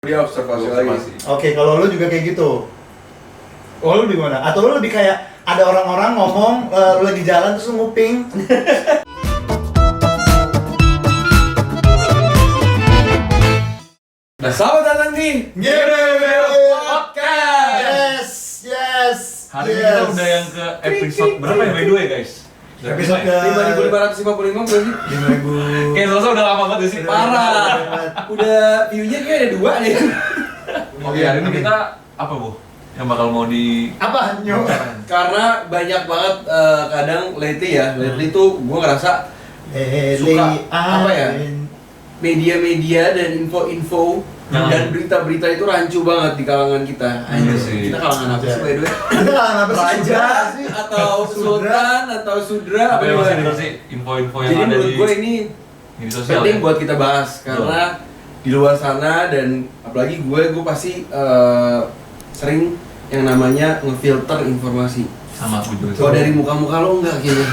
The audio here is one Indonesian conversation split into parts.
Dia observasi lagi. Oke, kalau lu juga kayak gitu. Oh, lu gimana? Atau lu lebih kayak ada orang-orang ngomong, lu lagi jalan terus lu nguping. Nah, selamat datang di Ngebel Podcast. Yes. Hari ini kita udah yang ke episode berapa ya by the way guys? Episode ke 5.555 berarti? 5.000. Kayak selesai udah lama banget sih, Parah. Udah view-nya kayak ada 2 deh. Oke, hari ini kita apa Bu? Yang bakal mau di Apa? Nyo? Karena banyak banget kadang lately tuh gue ngerasa suka apa ya? Media-media dan info-info dan berita-berita itu rancu banget di kalangan kita. Iya sih. Kita kalangan apa sih by the way? Kita kalangan apa sih? Raja Sudra sih? atau sultan atau sudra apa yang masih gimana? dikasih info-info yang Jadi ada menurut di gue ini media sosial penting ya? buat kita bahas karena di luar sana dan apalagi gue pasti sering yang namanya ngefilter informasi. Sama aku juga. Kalau dari muka-muka lo enggak kayaknya.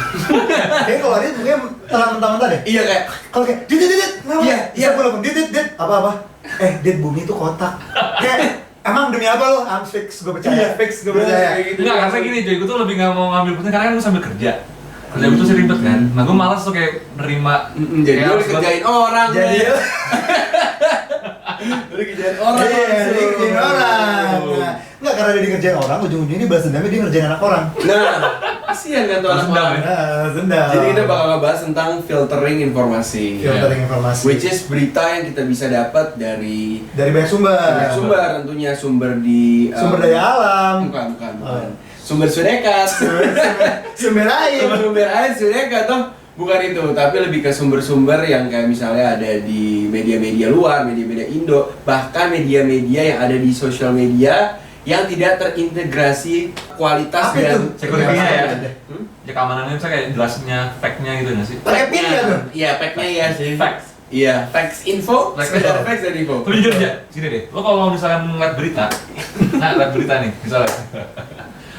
Kayaknya kalau dia mungkin mentah-mentah deh. Iya kayak Kalau kayak dit, kenapa? Iya, iya. Gue nelfon dit, apa? Dit, bumi itu kotak. Kayak emang demi apa lo? I'm fix, gue percaya. Fix, gue percaya. Kayak gitu. Enggak, karena gini cuy, gue tuh lebih gak mau ngambil pusing karena kan gue sambil kerja. Kerja gue tuh sih ribet kan. Nah gue malas tuh kayak nerima. Jadi kayak lo harus dikerjain orang. Jadi ya. Lo dikerjain orang. Iya, dia langsung. ngerjain orang. Nah, enggak karena dia dikerjain orang, ujung-ujungnya dia balas dendamnya dia ngerjain anak orang. Nah, kasihan kan tuh anak Dendam orang. ya? Nah, dendam. Jadi kita bakal ngebahas tentang filtering informasi. filtering informasi. Which is berita yang kita bisa dapat dari Dari banyak sumber. banyak sumber tentunya sumber di Sumber daya alam. bukan. Oh. Sumber sudekat. Sumber air. Sumber air sudekat toh bukan itu, tapi lebih ke sumber-sumber yang kayak misalnya ada di media-media luar, media-media Indo, bahkan media-media yang ada di sosial media yang tidak terintegrasi kualitas Apa dan itu? Security-nya ya. Hmm? Ya keamanannya misalnya kayak jelasnya, fact-nya gitu nggak sih? Pakai pin nggak tuh? Iya, fact-nya iya sih. Facts. Iya, facts info, Facts sekedar info. facts dan info. Tapi jujur aja, sini deh. Lo kalau misalnya ngeliat berita, liat berita nih, misalnya.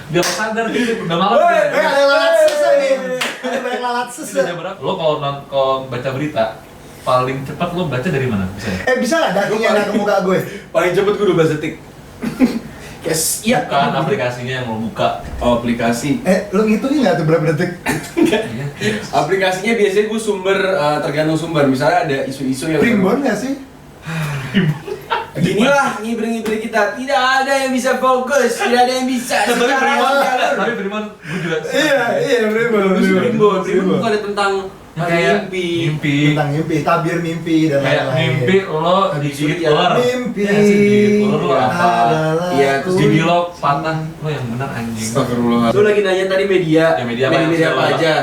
Biar lo sadar gitu, udah malam Woi, nih. Ada lalat sese nih. Ada banyak lalat sese. Jam berapa? Lo kalau baca berita, paling cepat lo baca dari mana misalnya? Bisa nggak dagingnya ada ke muka gue? Paling cepet gue 12 detik. Yes, iya. Bukan aplikasinya yang lo buka. Oh, aplikasi. Lu ngitungin nggak tuh berapa detik? Iya. Aplikasinya biasanya gue sumber tergantung sumber. Misalnya ada isu-isu yang Primbon nggak sih? Ginilah ngibri-ngibri kita. Tidak ada yang bisa fokus, tidak ada yang bisa Tapi secara Primbon, jalur. tapi Primbon gue juga. Primbon. Primbon bukan ada tentang Yang kayak mimpi. Tentang mimpi, tabir mimpi dan Kayak lain-lain. mimpi lo digigit Ya, ular. Mimpi Ya, sih, digigit ular lo apa? adalah Iya, terus ku- Gigi lo patah, lo yang benar anjing. Astagfirullah. Lu lagi nanya tadi media. Ya, media apa yang apa bisa aja?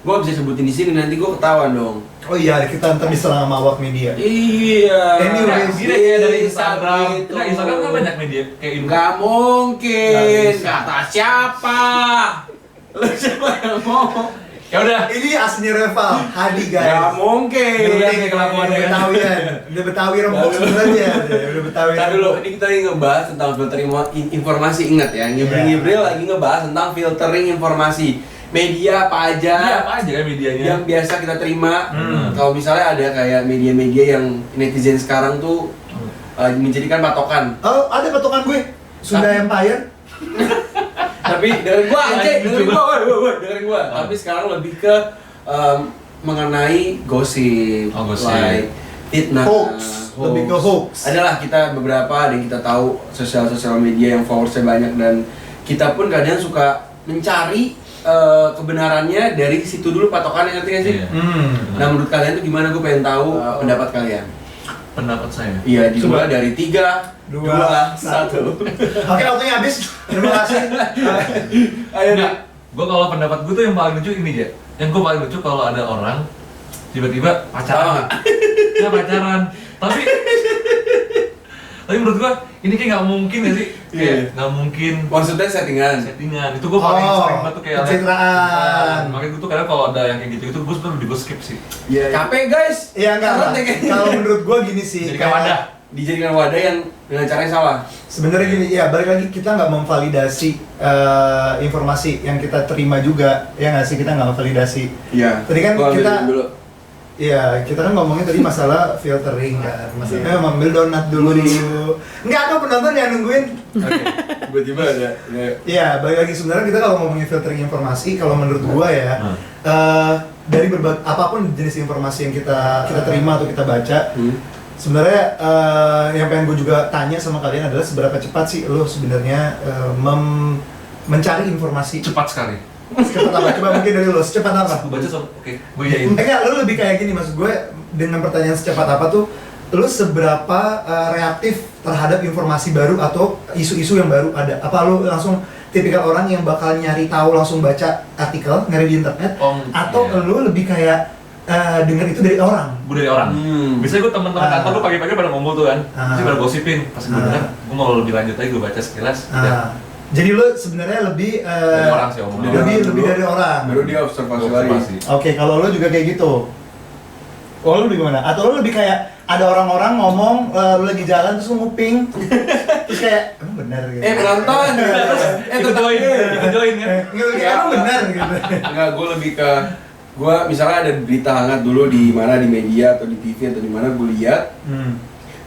Gua bisa sebutin di sini nanti gua ketahuan dong. Oh iya, kita ntar diserang sama awak media. Iya. Anyway, Gini ya dari Instagram. Gitu. Nah, Instagram kan banyak media kayak info. Nggak mungkin. Nggak bisa. Kata siapa? Lu siapa yang mau? Ya udah. Ini aslinya Reval, Hadi guys. Nggak mungkin. Udah kayak kelakuannya kan. Betawian, udah Betawi rembuk sebenarnya, udah Betawi. Tadi dulu, ini kita lagi ngebahas tentang filtering informasi. Ingat ya, Ngibril lagi ngebahas tentang filtering informasi. Media apa aja Iya, apa aja kan medianya? yang biasa kita terima. Hmm. Kalau misalnya ada kayak media-media yang netizen sekarang tuh menjadikan patokan. Oh, ada patokan gue. Sunda Empire. Tapi dengerin gua anjing, Lanjut, dengerin coba. gua, woy, dengerin gua. Tapi sekarang lebih ke mengenai gosip, Oh, gosip. like fitnah, Hoax. Lebih ke hoax. Adalah kita beberapa yang kita tahu sosial media yang followersnya banyak dan kita pun kadang suka mencari kebenarannya dari situ dulu patokannya, ngerti gak sih? Iya. Nah menurut kalian tuh gimana? Gue pengen tahu pendapat kalian. Pendapat saya. Iya, dimulai Coba. dari 3, 2, 1. Oke, waktunya habis. Terima kasih. Ayo Enggak. Gue kalau pendapat gue tuh yang paling lucu ini aja. Yang gue paling lucu kalau ada orang tiba-tiba pacaran. Ya pacaran. Tapi menurut gua ini kayak nggak mungkin ya sih, kayak nggak mungkin Maksudnya settingan. settingan. Itu gua paling sering banget tuh kayak pencitraan. Makanya gua tuh kadang kalau ada yang kayak gitu gua sebenarnya lebih gua skip sih. Iya. Capek guys. Iya enggak. Karena kayak- Kalau menurut gue gini sih. Jadi kayak wadah. dijadikan wadah yang dengan cara yang salah. Sebenarnya gini, ya balik lagi kita nggak memvalidasi informasi yang kita terima juga, ya nggak sih, kita nggak memvalidasi. Iya. Tadi kan Gua ambil kita- dulu. Iya, kita kan ngomongin tadi masalah filtering kan. Maksudnya ngambil donat dulu. Enggak ada penonton yang nungguin. Oke. Tiba-tiba ada. Iya, balik lagi sebenarnya kita kalau ngomongin filtering informasi, kalau menurut gua ya, dari apapun jenis informasi yang kita terima atau kita baca, sebenarnya yang pengen gue juga tanya sama kalian adalah seberapa cepat sih lo sebenarnya mencari informasi? Cepat sekali. Secepat apa? Coba mungkin dari lo, secepat apa? Gue baca oke, gue yain. Enggak, lo lebih kayak gini, maksud gue dengan pertanyaan secepat apa tuh, lo seberapa reaktif terhadap informasi baru atau isu-isu yang baru ada? Apa lo langsung tipikal orang yang bakal nyari tahu langsung baca artikel, nyari di internet? Atau lo lebih kayak dengar itu dari orang? Gue dari orang. Biasanya gue teman-teman kantor gue pagi-pagi pada ngomong tuh kan, pasti pada gosipin. Pas gue dengar, gue mau lebih lanjut aja gue baca sekilas. Jadi lo sebenarnya lebih dari orang sih omong. Lebih dari orang. Baru dia observasi lagi. Oke, kalau lo juga kayak gitu. Oh, lo lebih gimana? Atau lo lebih kayak ada orang-orang ngomong, lo lagi jalan terus lo nguping, terus kayak emang benar gitu. Penonton. Ikut join kan? Emang benar gitu. Enggak, gue lebih ke misalnya ada berita hangat dulu di mana, di media atau di TV atau di mana, gue lihat.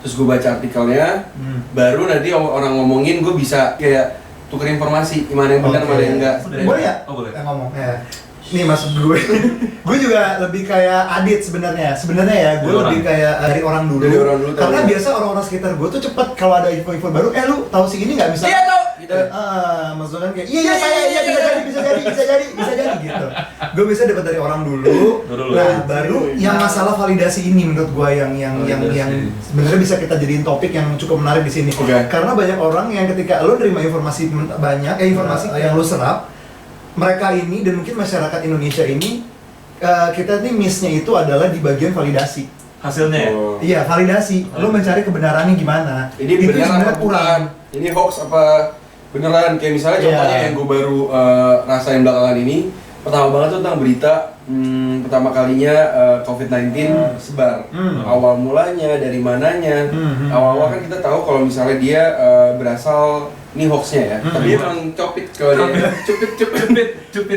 Terus gue baca artikelnya, baru nanti orang ngomongin, gue bisa kayak tukar informasi mana yang benar, mana yang enggak. Boleh ya? Oh, boleh. Ngomong ya. Nih maksud gue, gue juga lebih kayak Adit sebenarnya. Sebenarnya ya, gue lebih kayak dari orang dulu. Karena biasa orang-orang sekitar gue tuh cepet kalau ada info-info baru, lu tahu si ini nggak bisa? Iya tahu. Gitu. Maksudnya kan kayak iya saya bisa jadi gitu. Gue bisa dapat dari orang dulu. Nah, baru yang masalah validasi ini menurut gue yang sebenarnya bisa kita jadiin topik yang cukup menarik di sini. Karena banyak orang yang ketika lo nerima informasi banyak, informasi yang lo serap, mereka ini dan mungkin masyarakat Indonesia ini kita nih miss-nya itu adalah di bagian validasi. Hasilnya ya? Iya, validasi. Lo mencari kebenarannya gimana? Ini benar apa bukan? Ini hoax apa beneran? Kayak misalnya contohnya yang gue baru rasain belakangan ini, pertama banget tuh tentang berita pertama kalinya COVID-19 sebar. Awal mulanya, dari mananya. Awal-awal kan kita tahu kalau misalnya dia berasal, ini hoaxnya ya, tapi emang cupit.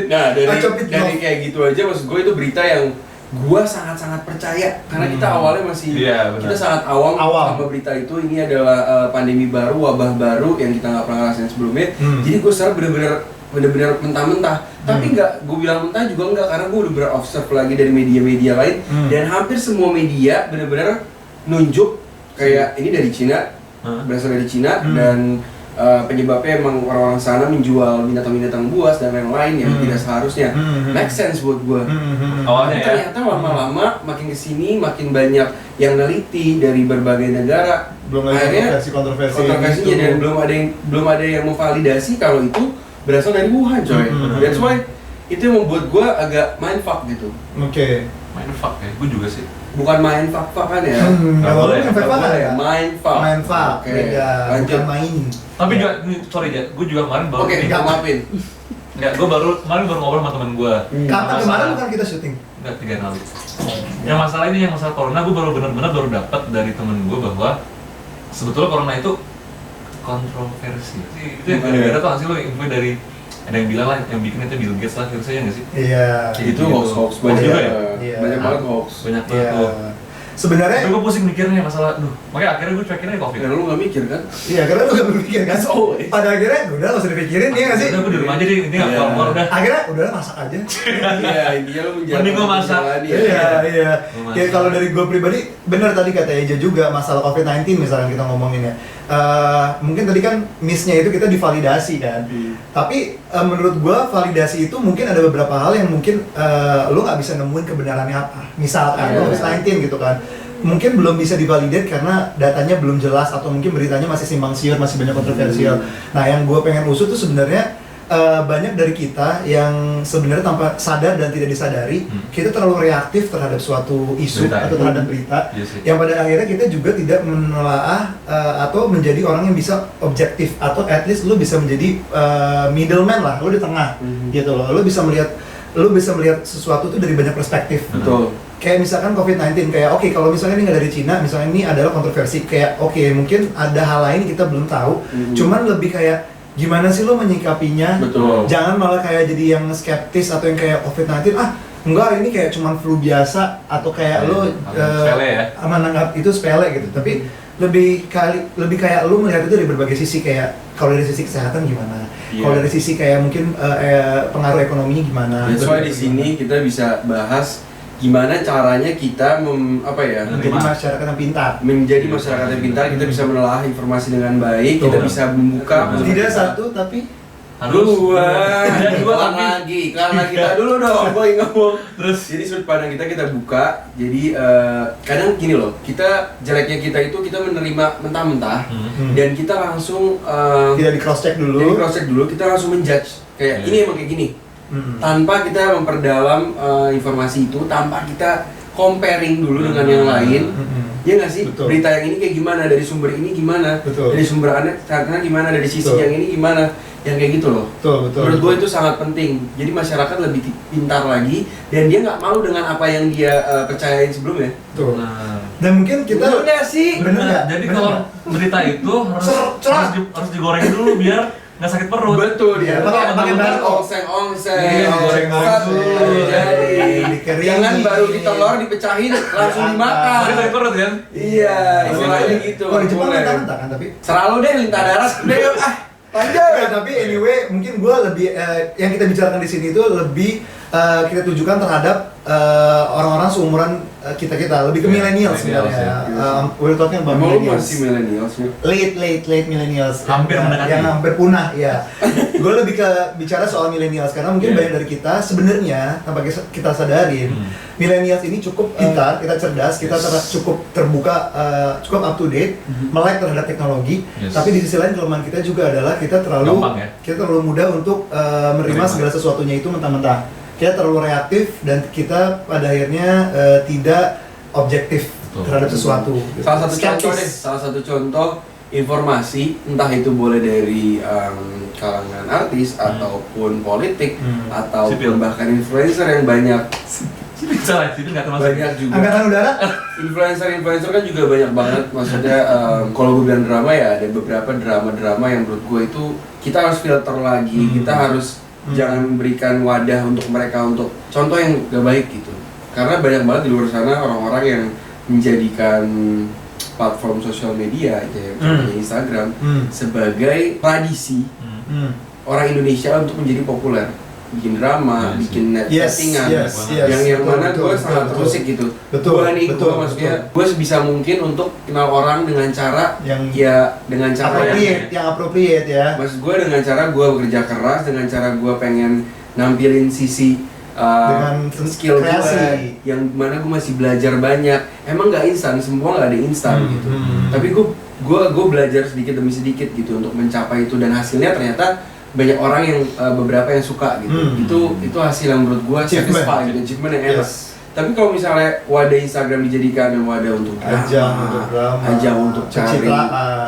Nah, dari kayak gitu aja, maksud gue itu berita yang gue sangat-sangat percaya karena kita awalnya masih kita sangat awam sama berita itu. Ini adalah pandemi baru, wabah baru yang kita nggak pernah ngerasain sebelumnya. Jadi gue sekarang bener-bener mentah-mentah. Tapi nggak, gue bilang mentah juga enggak, karena gue udah observe lagi dari media-media lain dan hampir semua media bener-bener nunjuk kayak ini dari Cina, berasal dari Cina dan penyebabnya emang orang-orang sana menjual binatang-binatang buas dan lain-lain yang tidak seharusnya. Make sense buat gue. Awalnya ya. Ternyata lama-lama makin kesini makin banyak yang neliti dari berbagai negara. Belum ada kontroversinya dan belum ada yang memvalidasi kalau itu berasal dari Wuhan, coy. That's why itu yang membuat gue agak mindfuck gitu. Mindfuck ya, gue juga sih. Bukan main fuck-fuckan ya. Kalau lu yang fuck ya? Mindfuck. Beda, bukan main. Tapi juga, sorry ya, gue juga kemarin baru maafin. Enggak, gue kemarin baru ngobrol sama temen gue. Kapan kemarin bukan kita syuting? Enggak, 3 hari lalu. Yang masalah corona, gue benar-benar dapat dari temen gue bahwa sebetulnya corona itu kontroversi. Itu yang gara-gara tuh hasil lo info dari, ada yang bilang lah, yang bikin itu Bill Gates lah virusnya, nggak sih? Iya. Itu hoax banyak juga ya? Banyak banget hoax. Banyak banget tuh. Sebenarnya gue pusing mikirnya masalah, makanya akhirnya gue cuekin aja COVID. Karena lu nggak mikir kan? Iya, karena lu nggak berpikir kan? Pada akhirnya udah nggak usah dipikirin, iya nggak sih? Udah, gue di rumah aja deh, ini nggak keluar udah. Akhirnya udah masak aja. Iya, intinya lu menjaga. Mending gue masak. Iya. Ya kalau dari gue pribadi, benar tadi kata Eja juga masalah COVID-19 misalnya kita ngomongin ya. Mungkin tadi kan miss-nya itu kita divalidasi kan. Tapi menurut gue validasi itu mungkin ada beberapa hal yang mungkin lo nggak bisa nemuin kebenarannya apa. Misalkan COVID-19 gitu kan. Mungkin belum bisa divalidate karena datanya belum jelas atau mungkin beritanya masih simpang siur, masih banyak kontroversial. Nah, yang gue pengen usut tuh sebenarnya banyak dari kita yang sebenarnya tanpa sadar dan tidak disadari kita terlalu reaktif terhadap suatu isu atau terhadap berita yang pada akhirnya kita juga tidak menelaah atau menjadi orang yang bisa objektif atau at least lu bisa menjadi middleman lah, lu di tengah gitu loh. Lu bisa melihat sesuatu tuh dari banyak perspektif. Betul. Kayak misalkan COVID-19, kayak oke, kalau misalnya ini nggak dari Cina, misalnya ini adalah kontroversi, kayak oke, mungkin ada hal lain kita belum tahu, cuman lebih kayak gimana sih lo menyikapinya. Betul. Jangan malah kayak jadi yang skeptis atau yang kayak COVID-19, enggak ini kayak cuman flu biasa atau kayak lo sepele ya. menganggap itu sepele gitu, tapi lebih kayak lo melihat itu dari berbagai sisi, kayak kalau dari sisi kesehatan gimana, kalau dari sisi kayak mungkin pengaruh ekonominya gimana. That's why di sini kita bisa bahas gimana caranya kita menjadi masyarakat yang pintar. Menjadi masyarakat yang pintar, kita bisa menelaah informasi dengan baik, kita bisa membuka. Tidak satu tapi dua lagi. Karena kita dulu dong, gue ngomong. Terus jadi sudut pandang kita buka. Jadi kadang gini loh, jeleknya kita itu kita menerima mentah-mentah dan kita langsung tidak di cross check dulu. Kita langsung menjudge kayak ini emang kayak gini. Tanpa kita memperdalam informasi itu, tanpa kita comparing dulu dengan yang lain. Ya nggak sih? Betul. Berita yang ini kayak gimana, dari sumber ini gimana, Betul. dari sumber karena gimana, dari sisi Betul. yang ini gimana, yang kayak gitu loh. Betul. Menurut gue itu sangat penting. Jadi masyarakat lebih pintar lagi dan dia nggak malu dengan apa yang dia percayain sebelumnya. Betul. Nah, Dan mungkin kita Bener nggak sih? Bener nggak? jadi Bener kalau nggak? berita itu harus digoreng dulu biar nggak sakit perut. Betul Iya, ya. pakai bahan ongseng. Iya, goreng langsung. Jadi Dikeringin. jangan baru ditelur dipecahin langsung dimakan. Tapi sakit perut kan? Iya, istilahnya gitu. Kalau di Jepang Boleh. mentah-mentah kan, tapi Serah lo deh, lintah darat deh. Lanjut. ya, tapi anyway mungkin gue lebih yang kita bicarakan di sini itu lebih kita tujukan terhadap orang-orang seumuran kita lebih ke Iya, millennials millennials, sebenarnya. We're talking about Emang lu millennials. masih millennials? Late millennials. Hampir mendekati. Yang hampir punah, ya. Gue lebih ke bicara soal millennials karena mungkin Yeah. banyak dari kita sebenarnya tanpa kita sadarin, millennials ini cukup pintar, kita cerdas, kita cukup terbuka, cukup up to date, melek terhadap teknologi. Yes. Tapi di sisi lain kelemahan kita juga adalah kita Gampang, ya? terlalu mudah untuk menerima segala sesuatunya itu mentah-mentah. Kita terlalu reaktif dan kita pada akhirnya tidak objektif Betul. terhadap sesuatu. Salah satu contoh informasi, entah itu boleh dari kalangan artis ataupun politik ataupun Sipil. bahkan influencer yang banyak Salah, itu nggak termasuk. banyak juga. Angkatan udara? Influencer kan juga banyak banget. Maksudnya kalau gue bilang drama ya ada beberapa drama yang menurut gue itu kita harus filter lagi, kita harus jangan memberikan wadah untuk mereka untuk contoh yang gak baik gitu. Karena banyak banget di luar sana orang-orang yang menjadikan platform sosial media kayak contohnya Instagram sebagai tradisi orang Indonesia untuk menjadi populer, bikin drama, bikin net settingan, yang mana gue sangat terusik gitu. Gue maksudnya gue sebisa mungkin untuk kenal orang dengan cara yang appropriate ya. Maksud gue dengan cara gue bekerja keras, dengan cara gue pengen nampilin sisi dengan skill kreasi. gue yang mana gue masih belajar banyak. Emang nggak instan, semua nggak ada instan gitu. Tapi gue belajar sedikit demi sedikit gitu untuk mencapai itu dan hasilnya ternyata banyak orang yang beberapa yang suka gitu. Itu hasil yang menurut gue satisfying gitu, achievement yang enak. Tapi kalau misalnya wadah Instagram dijadikan wadah untuk ajang untuk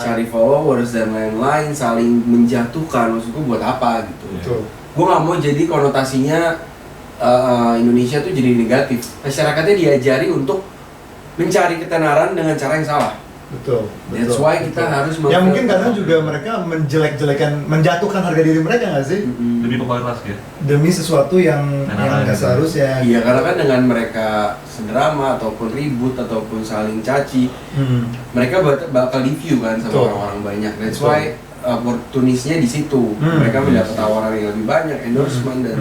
cari followers dan lain-lain, saling menjatuhkan, maksud gue buat apa gitu. Gue nggak mau jadi konotasinya Indonesia tuh jadi negatif. Masyarakatnya diajari untuk mencari ketenaran dengan cara yang salah. Betul. That's why kita harus ya mungkin kadang juga mereka menjelek-jelekan, menjatuhkan harga diri mereka nggak sih? Demi popularitas ya. Demi sesuatu yang nggak seharusnya. Iya, karena kan dengan mereka sedrama ataupun ribut ataupun saling caci, mereka bakal di-view kan sama orang-orang banyak. That's why opportunisnya di situ. Mereka mendapat tawaran yang lebih banyak, endorsement dan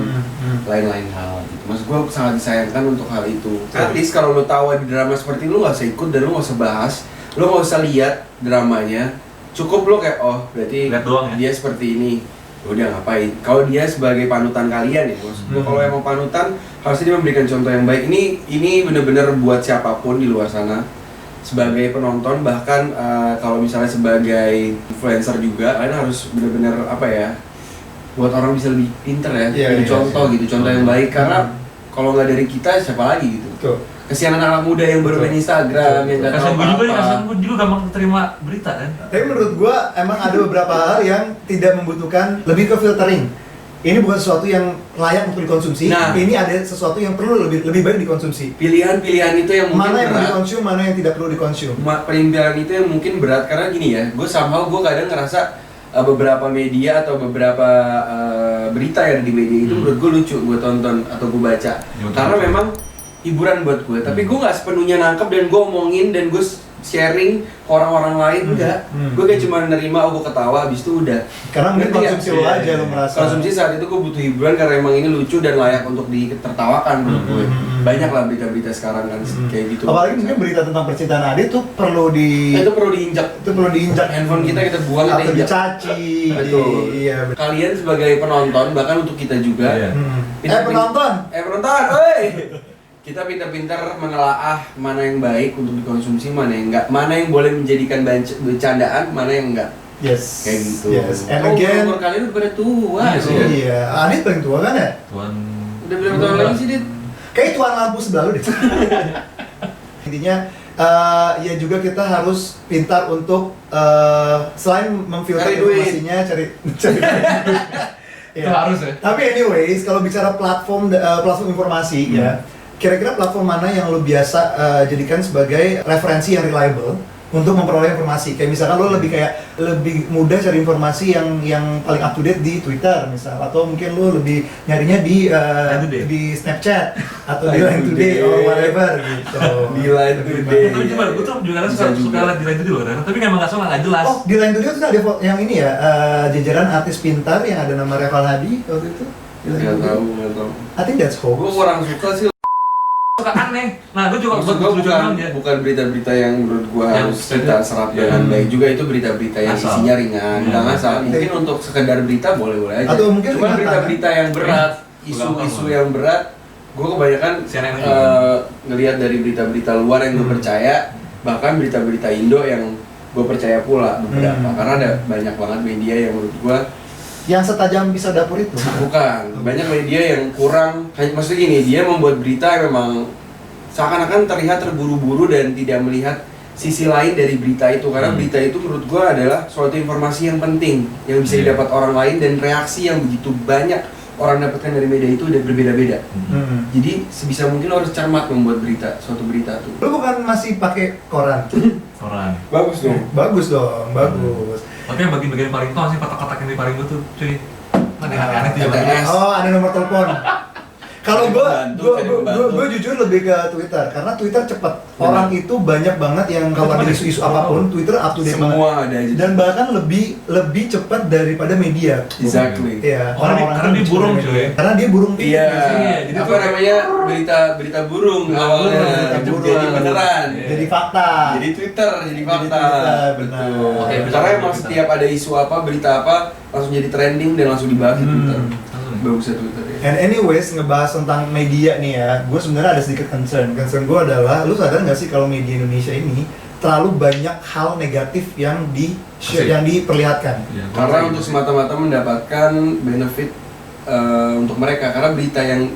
lain-lain hal gitu. Maksud gue sangat disayangkan untuk hal itu. At least kalau lo tahu ada drama seperti itu, lo nggak usah ikut dan lo nggak usah bahas. Lo nggak usah lihat dramanya, cukup lo kayak berarti lihat doang ya? Dia seperti ini, udah ngapain? Kalau dia sebagai panutan kalian ya, maksud gue kalau emang panutan harusnya dia memberikan contoh yang baik. Ini bener-bener buat siapapun di luar sana, sebagai penonton bahkan kalau misalnya sebagai influencer juga, kalian harus bener-bener buat orang bisa lebih pinter ya, jadi contoh yang baik karena kalau nggak dari kita siapa lagi gitu. Betul. Kesian anak muda yang baru main Instagram yang nggak tahu apa-apa. Kasian gue juga gampang terima berita kan. Tapi menurut gua emang ada beberapa hal yang tidak membutuhkan lebih ke filtering. Ini bukan sesuatu yang layak untuk dikonsumsi. Nah, ini ada sesuatu yang perlu lebih baik dikonsumsi. Pilihan-pilihan itu yang mungkin mana yang perlu berat. dikonsum, mana yang tidak perlu dikonsum. Pilihan itu yang mungkin berat karena gini ya, gue kadang ngerasa beberapa media atau beberapa berita yang ada di media itu menurut gue lucu gue tonton atau gue baca karena memang hiburan buat gue, tapi gue nggak sepenuhnya nangkep dan gue omongin dan gue sharing ke orang-orang lain, enggak. Gue kayak cuma nerima, gue ketawa, abis itu udah. Karena mungkin konsumsi lo aja lo merasa. Konsumsi saat itu gue butuh hiburan karena emang ini lucu dan layak untuk ditertawakan menurut gue. Banyak lah berita-berita sekarang kan kayak gitu. Apalagi mungkin berita tentang percintaan Adit tuh perlu itu perlu diinjak. Itu perlu diinjak. Handphone kita buang, kita atau injak. dicaci. Betul. Iya. Kalian sebagai penonton, bahkan untuk kita juga. Penonton. Oi. Kita pintar-pintar menelaah mana yang baik untuk dikonsumsi, mana yang enggak, mana yang boleh menjadikan bercandaan, mana yang enggak. Yes. Kayak gitu. Yes. And again, umur kalian udah pada tua sih. Iya. Adit paling tua kan ya? Tuan. Udah berapa tahun lagi sih, Dit? Kayak tuan lampu sebelah lu deh. Intinya ya juga kita harus pintar untuk selain memfilter Cari duit. informasinya, cari Itu harus ya. Tapi anyways, kalau bicara platform informasi ya, kira-kira platform mana yang lo biasa jadikan sebagai referensi yang reliable untuk memperoleh informasi? Kayak misalkan lo lebih mudah cari informasi yang paling up to date di Twitter misal, atau mungkin lo lebih nyarinya di Snapchat atau di Line Today or whatever gitu. Di Line Today. Tapi coba gue tuh juga suka lihat di Line Today loh, tapi memang nggak salah nggak jelas. Oh, di Line Today tuh ada yang ini ya, jajaran artis pintar yang ada nama Reval Hadi waktu itu. Nggak tahu. I think that's hoax. Gue kurang suka sih. Suka aneh. Nah, gue juga Maksud gue bukan berita-berita yang menurut gue harus kita serap dengan baik juga, itu berita-berita yang Asal. isinya ringan, nggak ngasal. Mungkin untuk sekedar berita boleh-boleh aja. Atau mungkin cuma ringan, berita-berita yang berat, isu-isu yang berat, gue kebanyakan CNN ngelihat dari berita-berita luar yang gue percaya, bahkan berita-berita Indo yang gue percaya pula beberapa, karena ada banyak banget media yang menurut gue yang setajam pisau dapur itu. bukan, banyak media yang kurang, maksudnya gini, dia membuat berita yang memang seakan-akan terlihat terburu-buru dan tidak melihat sisi lain dari berita itu, karena berita itu menurut gua adalah suatu informasi yang penting yang bisa didapat orang lain, dan reaksi yang begitu banyak orang dapatkan dari media itu udah berbeda-beda. Jadi sebisa mungkin lo harus cermat membuat suatu berita tuh. Lo bukan masih pakai koran? Koran. Bagus dong. Bagus dong, bagus. Tapi yang bagian-bagian paling tau sih kotak-kotak yang di paling gue tuh, cuy. Ada yang aneh-aneh tuh. TTS. Oh, ada nomor telepon. Kalau Cari pembantu. gue jujur lebih ke Twitter, karena Twitter cepet. Orang itu banyak banget yang kalau ada isu-isu apapun, Twitter up to date banget. Semua ada aja. Dan bahkan lebih cepat daripada media. Exactly. Iya. Karena dia burung, cuy. Karena dia burung. Iya. Jadi Apa tuh- namanya, berita burung awalnya berita burung. jadi beneran. Jadi fakta. Jadi Twitter, jadi fakta. Twitter, benar. Betul. Oke, bisa, Karena bisa, emang bisa. setiap ada isu apa, berita apa, langsung jadi trending dan langsung dibahas di Twitter. Bagusnya Twitter ya. And anyways, ngebahas tentang media nih ya, gue sebenarnya ada sedikit concern. Concern gue adalah, lu sadar nggak sih kalau media Indonesia ini terlalu banyak hal negatif yang diperlihatkan. Iya, Karena untuk semata-mata mendapatkan benefit untuk mereka. Karena berita yang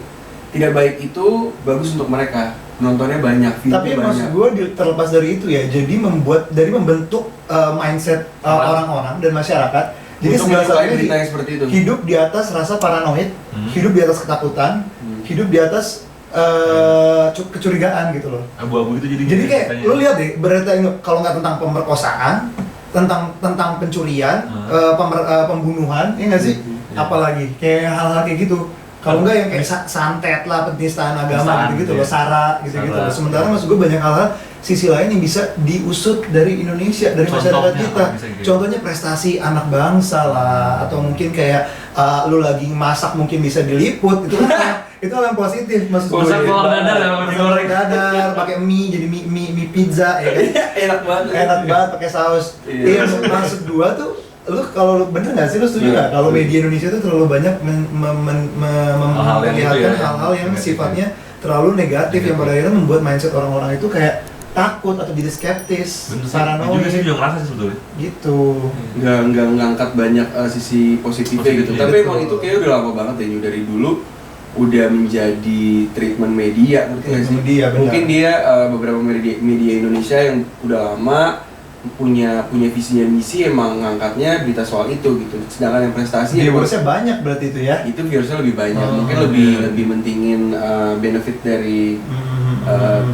tidak baik itu bagus untuk mereka. Nontonnya banyak, Tapi view-nya maksud banyak. gue terlepas dari itu ya, jadi membentuk mindset orang-orang dan masyarakat. Jadi Untuk segala menyukai sesuatunya berita yang seperti itu. hidup di atas rasa paranoid, hidup di atas ketakutan, hidup di atas kecurigaan gitu loh. Abu-abu itu jadi. Jadi kayak lu lihat deh, berita ini kalau nggak tentang pemerkosaan, tentang pencurian, pembunuhan, ya nggak sih? Apalagi kayak hal-hal kayak gitu. Kalau enggak yang kayak santet lah, penistaan agama gitu loh, sara gitu-gitu. Sara. Sementara maksud gue banyak hal-hal sisi lain yang bisa diusut dari Indonesia, dari masyarakat Contohnya kita. apa bisa gitu? Contohnya prestasi anak bangsa lah, atau mungkin kayak lu lagi masak mungkin bisa diliput, itu kan itu hal yang positif maksud gue. Masak telur dadar ya, Masak telur dadar, pakai mie jadi mie pizza ya kan. Enak banget. Enak banget pakai saus. Iya. Maksud gua tuh lu kalau bener nggak sih, lu setuju nggak kalau media Indonesia tuh terlalu banyak Hal-hal yang itu memperlihatkan ya, hal-hal yang negatif sifatnya terlalu negatif yang pada akhirnya membuat mindset orang-orang itu kayak takut atau jadi skeptis, Juga sih paranoid juga ngerasa sih sebetulnya. gitu. nggak ngangkat banyak sisi positifnya gitu. Positifnya, Tapi betul. emang itu kayaknya udah lama banget ya, Nyu. Dari dulu udah menjadi treatment media, ngerti nggak sih? Media, benar. Mungkin dia beberapa media Indonesia yang udah lama punya visinya misi emang ngangkatnya berita soal itu gitu. Sedangkan yang prestasi ya Viewersnya banyak berarti itu ya. itu viewersnya lebih banyak. Oh, Mungkin iya. lebih mentingin benefit dari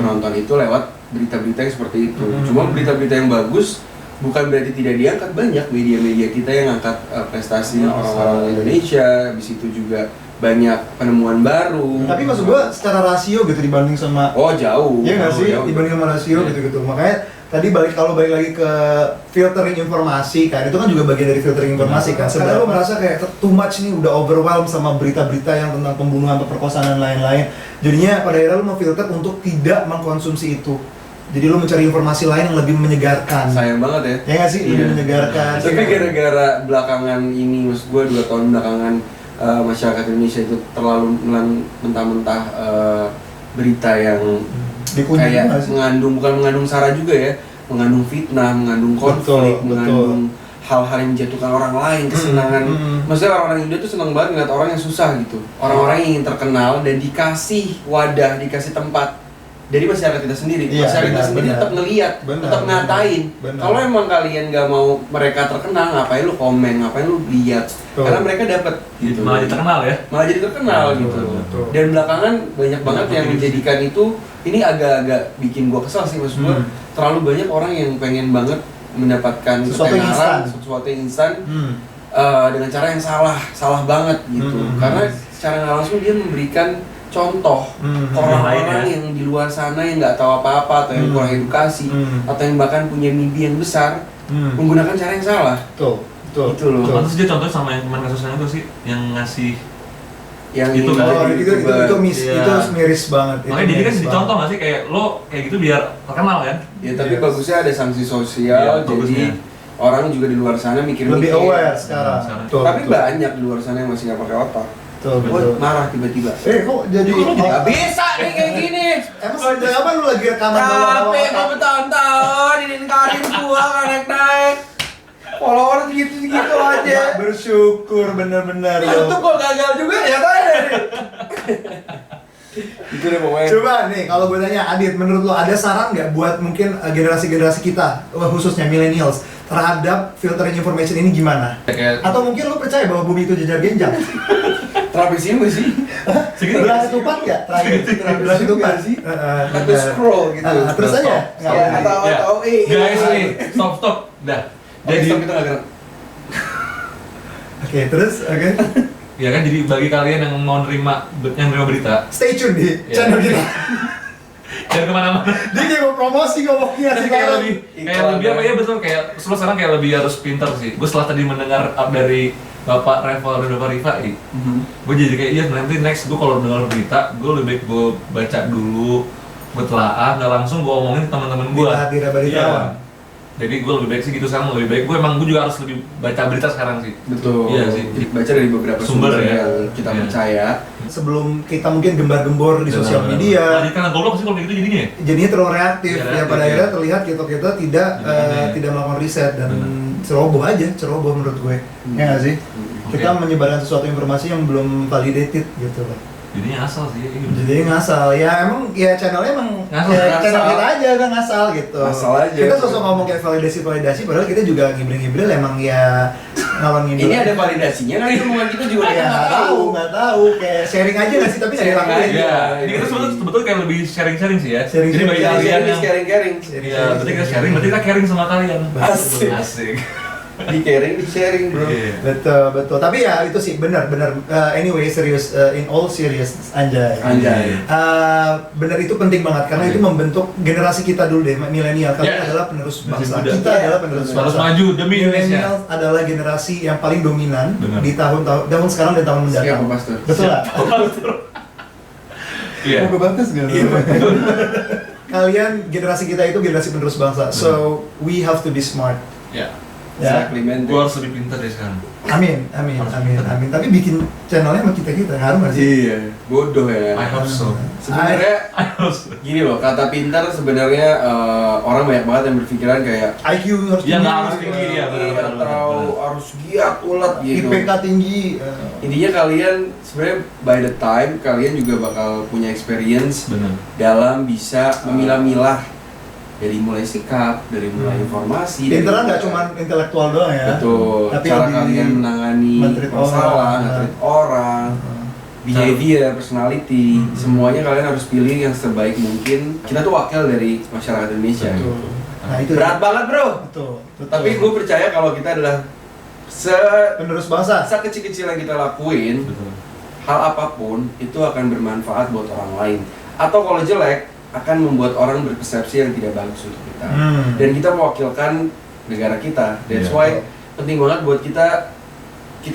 penonton itu lewat berita-berita yang seperti itu. Cuma berita-berita yang bagus bukan berarti tidak diangkat, banyak media-media kita yang angkat prestasi orang-orang Indonesia. Habis itu juga banyak penemuan baru. Tapi maksud gua secara rasio gitu dibanding sama Jauh. iya nggak sih Jauh. dibanding sama rasio gitu. Makanya tadi balik lagi ke filtering informasi kan, itu kan juga bagian dari filtering informasi kan. Sebenarnya lo merasa kayak too much nih, udah overwhelmed sama berita-berita yang tentang pembunuhan atau perkosaan dan lain-lain. Jadinya pada akhirnya lo memfilter untuk tidak mengkonsumsi itu. Jadi lo mencari informasi lain yang lebih menyegarkan. Sayang banget ya. Ya nggak sih, lebih menyegarkan. Tapi gara-gara belakangan ini, maksud gue 2 tahun belakangan masyarakat Indonesia itu terlalu mentah-mentah berita yang kayak bukan mengandung sara juga ya, mengandung fitnah, mengandung konflik, mengandung hal-hal yang menjatuhkan orang lain, kesenangan. Maksudnya orang-orang Indo tuh senang banget ngeliat orang yang susah gitu, orang-orang yang ingin terkenal dan dikasih wadah, dikasih tempat dari masyarakat kita sendiri. Masyarakat kita sendiri tetap ngeliat, tetap ngatain. Kalau emang kalian nggak mau mereka terkenal, ngapain lu komen, ngapain lu lihat? Karena mereka dapat gitu. Malah jadi terkenal ya. Malah jadi terkenal gitu. Dan belakangan banyak banget yang menjadikan itu, ini agak-agak bikin gua kesal sih, maksud gua terlalu banyak orang yang pengen banget mendapatkan ketenaran, sesuatu yang instan dengan cara yang salah banget gitu. Karena secara nggak langsung dia memberikan contoh orang-orang yang di luar sana yang nggak tahu apa-apa atau yang kurang edukasi atau yang bahkan punya mimpi yang besar menggunakan cara yang salah. Betul. Itu loh. Pantas dia contoh sama yang kemarin kasusnya itu sih, yang ngasih yang itu ini, kan itu miris banget. Makanya jadi kan jadi contoh nggak sih, kayak lo kayak gitu biar terkenal kan? Ya tapi bagusnya ada sanksi sosial, jadi orang juga di luar sana mikir lebih aware sekarang. Tapi banyak di luar sana yang masih nggak pakai otak. Betul. Marah tiba-tiba. Kok jadi nggak bisa nih kayak gini. Emang sejak kapan lu lagi rekaman Capek mau bertahun-tahun ini karir gua kan naik-naik. Follower segitu aja. Bersyukur bener-bener lo. Itu kok gagal juga ya tadi. Itu deh pokoknya. Coba nih kalau gue tanya Adit, menurut lo ada saran nggak buat mungkin generasi-generasi kita, khususnya millennials, terhadap filtering information ini gimana? Atau mungkin lo percaya bahwa bumi itu jejar genjang? Trapesium sih. Belah ketupat ya? Terakhir belah ketupat sih. Atau scroll gitu. Terus aja. Atau guys nih, stop. Dah. Jadi kita nggak gerak. Oke, terus Ya kan, jadi bagi kalian yang mau nerima berita, stay tune di channel kita. Jangan kemana-mana. Dia kayak mau promosi ngomongnya sih Kayak lebih apa ya, betul, kayak lo sekarang kayak lebih harus pintar sih. Gue setelah tadi mendengar up dari Bapak Revo dan Bapak Rifai, gue jadi kayak iya nanti next gue kalau dengar berita, gue lebih baik gue baca dulu, gue telaah, nggak langsung gue omongin teman-teman gue. Iya. Jadi gue lebih baik sih gitu sekarang, lebih baik gue juga harus lebih baca berita sekarang sih. Betul. Iya sih. Baca dari beberapa sumber yang kita percaya. Sebelum kita mungkin gembar-gembor di sosial media. Jadi karena goblok sih kalau kayak gitu jadinya ya? Jadinya terlalu reaktif, ya pada akhirnya terlihat kita tidak melakukan riset dan ceroboh menurut gue. Ya nggak sih? Kita menyebarkan sesuatu informasi yang belum validated gitu loh. Jadinya ngasal sih. Jadi ngasal, ya emang ya channelnya emang channel kita aja kan ngasal gitu. Ngasal aja. Kita sosok ngomong kayak validasi, padahal kita juga ngibril emang ya ngalon ngidul. Ini ada validasinya kan omongan kita juga ya nggak tahu kayak sharing aja nggak sih, tapi nggak dilakuin. Iya, ini kita sebetulnya kayak lebih sharing sih ya. Jadi bagi kalian yang caring. Iya, berarti kita sharing, berarti kita caring sama kalian. Asik. Di sharing bro. Betul. Tapi ya itu sih benar. Anyway, serius, in all serious anjay. Benar, itu penting banget karena itu membentuk generasi kita dulu deh, milenial. Kalian adalah penerus bangsa. Kita adalah penerus bangsa. Harus maju demi Indonesia. Milenial adalah generasi yang paling dominan di tahun sekarang dan tahun mendatang. Siapa pastor? Betul lah. Iya. Mau kebatas nggak? Kalian generasi kita itu generasi penerus bangsa. So we have to be smart. Ya. Ya. Gue harus lebih pintar deh sekarang. Amin. Tapi bikin channelnya sama kita ngaruh nggak sih? Iya, bodoh ya. I hope so. Sebenarnya gini loh, kata pintar sebenarnya orang banyak banget yang berpikiran kayak IQ harus tinggi. tinggi, Harus tinggi ya, atau harus giat ulet gitu. IPK tinggi. Intinya kalian sebenarnya by the time kalian juga bakal punya experience dalam bisa memilah-milah dari mulai sikap, dari mulai informasi. Pinteran nggak cuma intelektual doang ya. Betul. Tapi cara kalian menangani masalah, nge-treat orang, behavior, personality, semuanya kalian harus pilih yang sebaik mungkin. Kita tuh wakil dari masyarakat Indonesia. Betul. Nah itu Berat banget bro. Betul. Tapi gue percaya kalau kita adalah penerus bangsa. sekecil-kecil yang kita lakuin, Betul. hal apapun itu akan bermanfaat buat orang lain. Atau kalau jelek, akan membuat orang berpersepsi yang tidak bagus untuk kita. Dan kita mewakilkan negara kita. That's Iya. why penting banget buat kita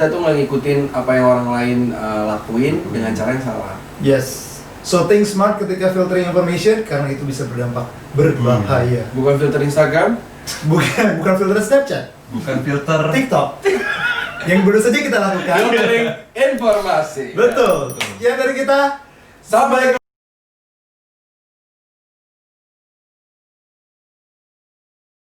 tuh nggak ngikutin apa yang orang lain lakuin dengan cara yang salah. Yes. So think smart ketika filtering information karena itu bisa berdampak berbahaya. Bukan filter Instagram, Bukan filter Snapchat, Bukan filter. TikTok. Yang baru saja kita lakukan. filtering informasi. Betul. Yang dari kita Sampai